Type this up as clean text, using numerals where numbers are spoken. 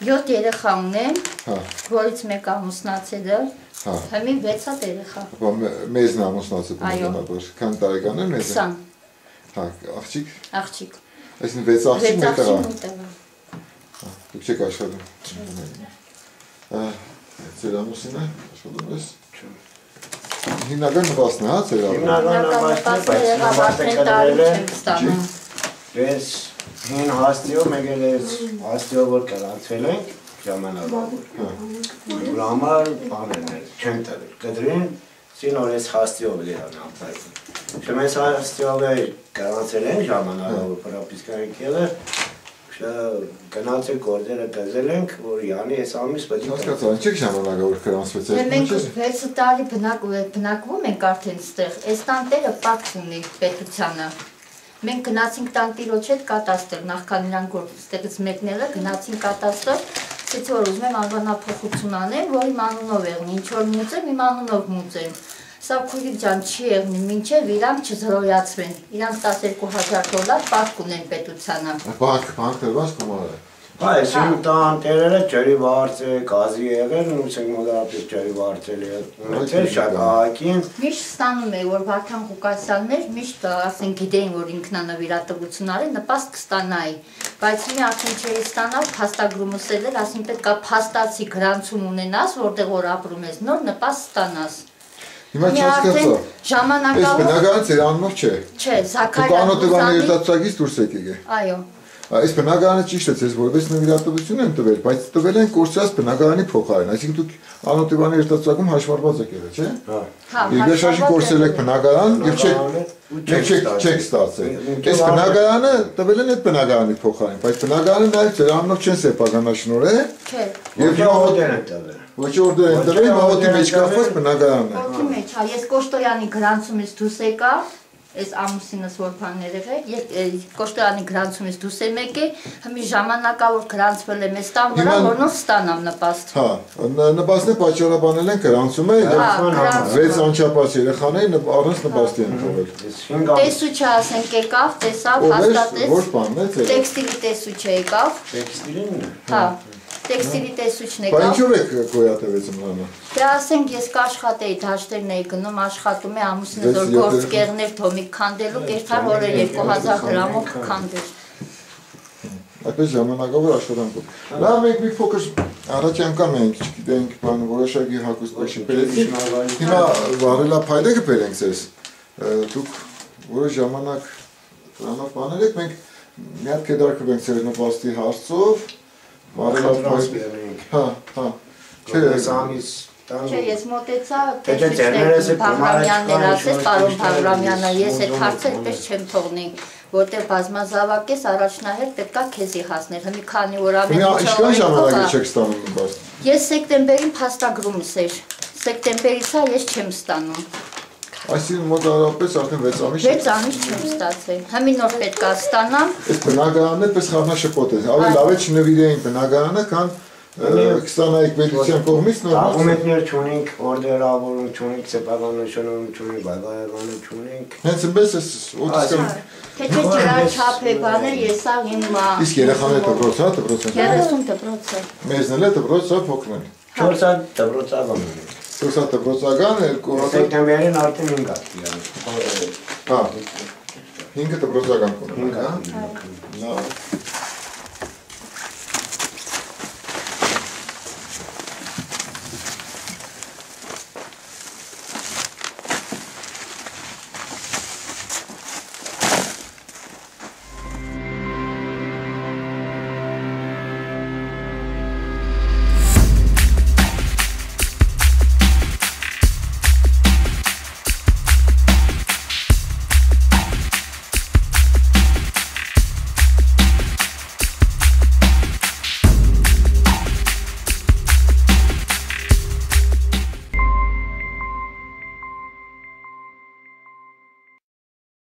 7 երեխա ունեմ, որից մեկ ամուսնացել է, հիմին 6 հատ երեխա։ Մեզն ամուսնացել բնականաբար, քանի տարեկան է մեզը։ 20։ Աղջիկ։ Աղջիկ։ Այսինքն 6 աղջիկ մեկ տղա։ 6 աղջիկ մեկ տղա։ Դուք չեք աշխատում։ Ձեր ամուսինը աշխատում ես։ Հիմնական նպաստն է, հա, ձեր ապրիլը։ Ես հին հաստիով մեկ էլ հաստիով որ կրանցվել ենք ժամանակավոր։ Որ համար բաներն չեն տվել, կդրին սին որ ես հաստիով լիան ապրայք։ Շեմ ես հաստիով կրանցել ենք ժամանակավոր պրապիսկայինք եղել, գնացել գործերը կզել ենք, որ յանի ես ամիս պետք է։ Հասկացա, չեք ժամանակավոր կրանցվեցել։ Մենք 6 տարի բնակվում ենք արդեն ստեղ, այս տանտերը պակս ունի պետությանը։ Մենք գնացինք տանտիրոջ հետ կատաստր, նախքան նրանք որ ստեղից մեկները գնացինք կատաստր, ասեցի որ ուզում եմ անվանափոխություն անեմ, որ իմ անունով եղնի, ինչ որ մուծեմ, իմ անունով մուծեմ։ Սա քույրիկ ջան չի եղնի, մինչև իրանք չզրոյացվեն, իրանք $12,000 պարտք ունեն պետությանը։ Բանկ դրված գումար է։ Այս իմ տան տերերը ջրի վարձ է, գազի եղել, ու ցենք մոտավորապես ջրի վարձել է, ունեցել շատ ահագին։ Միշտ ստանում է, որ Վարդան Ղուկասյանն էր, միշտ ասենք գիտեին, որ ինքնանվիրատվություն արի, նպաստ կստանայի, բայց մի արդեն չէի ստանալ, փաստագրումս էր, ասին պետք է փաստացի գրանցում ունենաս, որտեղ որ ապրում ես, նոր նպաստ ստանաս։ Հիմա չհասկացա։ Ժամանակավոր։ Այս բնակարանը ձեր անունով չէ։ Չէ, Զաքարյան Անոտիվանի երիտասարդից դուրս եկեք է։ Այո։ Այս բնակարանը ճիշտ է, ձեզ որպես նվիրատվություն են տվել, բայց տվել են կորցրած բնակարանի փոխարեն, այսինքն դուք Անոտիվանի երիտասարդում հաշվառված եք եղել, չէ՞։ Երկրաշարժի կորցրել եք բնակարան եւ չեք ստացել։ Այս բնակարանը տվել են այդ բնակարանի փոխարեն, բայց բնակարանը նաեւ ձեր անունով չեն սեփականաշնորհել։ Չէ։ Եվ օրդեր են տվել։ Ոչ օրդեր են տվել, մահոտի մեջ կապված բնակարանն է։ Որդի մեջ, հա, ես Կոշտոյանի գրանցումից դուրս եկա, այս ամուսինս որ բաներ եղել, Կոշտոյանի գրանցումից դուրս եմ եկել, հիմի ժամանակավոր գրանցվել եմ այս տան վրա, որոնց ստանամ նպաստ։ Հա, նպաստն պատճառաբանել են գրանցումը, 6 անչափած երեխաներ առանց նպաստի են թողել։ Տեսուչը ասենք եկավ, տեսավ, հաստատեց։ Ոչ բանն է, ձեր։ Տեքստիլի տեսուչը եկավ։ Տեքստիլին։ Հա։ Տեքստիլի տեսուչն Բայց եկավ։ ինչով եք գոյատևեց մնանը։ Դե ասենք ես կաշխատեի, դաշտերն էի գնում, աշխատում է ամուսինս որ գործ կեղներ թոմիկ քանդելու, կերթար օրը 2000 դրամով քանդեր։ Այդպես ժամանակավոր աշխատանքով։ Լավ, մենք մի փոքր առաջ անգամ ենք, չգիտենք, բան որոշակի հագուստ բաշի բերեցինք։ Հիմա վարելափայլը կբերենք ձեզ։ Դուք որոշ ժամանակ դրանով բաներ եք, մենք մի հատ կեդարկվենք ձեր նպաստի հարցով։ Հա, հա։ Չէ, ես մոտեցա, տեսուչներ Բաղրամյաններ ասես, պարոն Բաղրամյանը, ես այդ հարցը այդպես չեմ թողնի, որտեղ բազմազավակ ես առաջնահերթ պետքա քեզի հասներ, հմի քանի օր Ինչքան ժամանակ չեք ստանում նպաստ։ Ես սեկտեմբերին փաստագրումս էր, սեկտեմբերից է ես չեմ ստանում։ Այսինքն մոտավորապես արդեն 6 ամիս 6 ամիս չեմ ստացել, հմի նոր պետքա ստանամ։ Այս բնակարանը պես խառնաշփոթ է, ավելի լավ է չնվիրեին բնակարանը, քան կստանայիք պետության կողմից նոր դոկումենտներ չունենք, օրդերավորում չունենք, սեփականաշնորհում չունենք, բայգայավանը չունենք։ Հենց այնպես է օտիսկան։ Թե չէ ջրար չափ է բաներ, ես ա հիմա։ Իսկ երեխաները դպրոց, հա, դպրոց են։ 30 դպրոց է։ Մեզն էլ է դպրոց, հա, փոքրն է։ 4 հատ դպրոցական ունենք։ 4 հատ դպրոցական, 2 հատ սեպտեմբերին արդեն 5 հատ։ Հա։ 5 դպրոցական կունենք, հա։ Լավ։